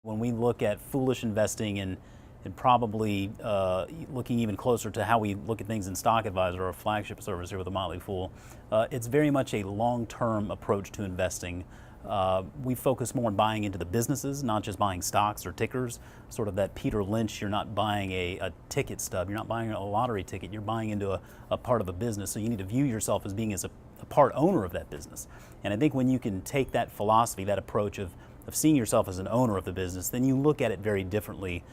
When we look at foolish investing and probably looking even closer to how we look at things in Stock Advisor, our flagship service here with The Motley Fool, it's very much a long-term approach to investing. We focus more on buying into the businesses, not just buying stocks or tickers, sort of that Peter Lynch, you're not buying a ticket stub, you're not buying a lottery ticket, you're buying into a part of a business, so you need to view yourself as being as a part owner of that business. And I think when you can take that philosophy, that approach of seeing yourself as an owner of the business, then you look at it very differently.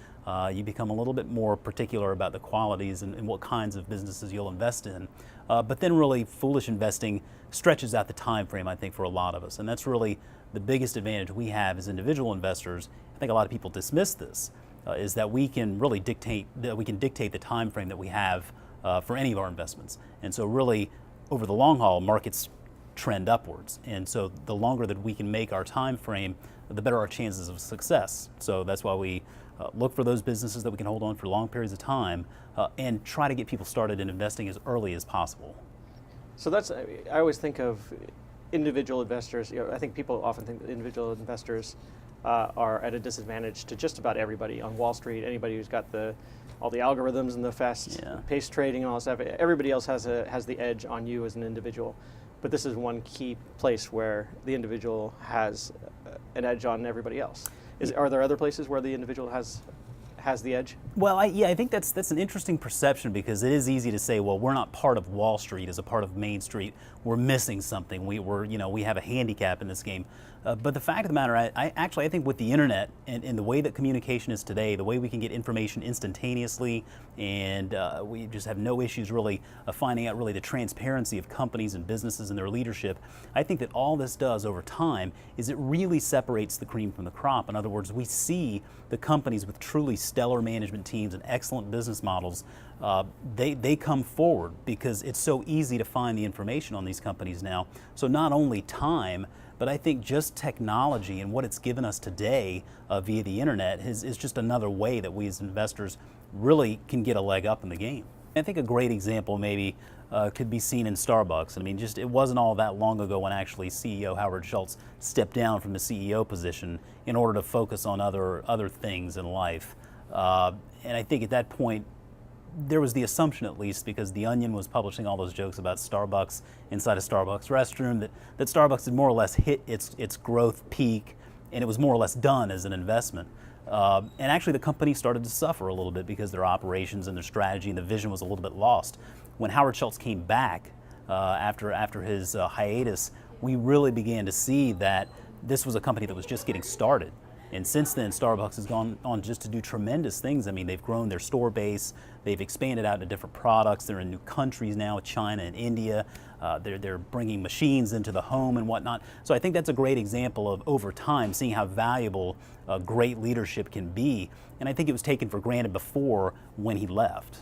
You become a little bit more particular about the qualities and what kinds of businesses you'll invest in. But then really foolish investing stretches out the time frame, I think, for a lot of us. And that's really the biggest advantage we have as individual investors. I think a lot of people dismiss this, is that we can really dictate the time frame that we have for any of our investments. And so really, over the long haul, markets trend upwards. And so the longer that we can make our time frame, the better our chances of success. So that's why we look for those businesses that we can hold on for long periods of time and try to get people started in investing as early as possible. So I always think of individual investors. I think people often think that individual investors are at a disadvantage to just about everybody on Wall Street. Anybody who's got all the algorithms and the fast-paced trading and all that stuff. Everybody else has the edge on you as an individual. But this is one key place where the individual has an edge on everybody else. Are there other places where the individual has the edge? Well, I think that's an interesting perception, because it is easy to say, well, we're not part of Wall Street as a part of Main Street. We're missing something. We have a handicap in this game. But the fact of the matter, I think with the internet and the way that communication is today, the way we can get information instantaneously, and we just have no issues really finding out really the transparency of companies and businesses and their leadership. I think that all this does over time is it really separates the cream from the crop. In other words, we see the companies with truly stellar management teams and excellent business models, they come forward because it's so easy to find the information on these companies now. So not only time, but I think just technology and what it's given us today via the internet is just another way that we as investors really can get a leg up in the game. I think a great example maybe could be seen in Starbucks. I mean, it wasn't all that long ago when actually CEO Howard Schultz stepped down from the CEO position in order to focus on other things in life. And I think at that point, there was the assumption, at least, because The Onion was publishing all those jokes about Starbucks inside a Starbucks restroom, that Starbucks had more or less hit its growth peak, and it was more or less done as an investment. And actually the company started to suffer a little bit because their operations and their strategy and the vision was a little bit lost. When Howard Schultz came back after his hiatus, we really began to see that this was a company that was just getting started. And since then, Starbucks has gone on just to do tremendous things. I mean, they've grown their store base, they've expanded out into different products, they're in new countries now, China and India, they're bringing machines into the home and whatnot. So I think that's a great example of, over time, seeing how valuable great leadership can be. And I think it was taken for granted before when he left.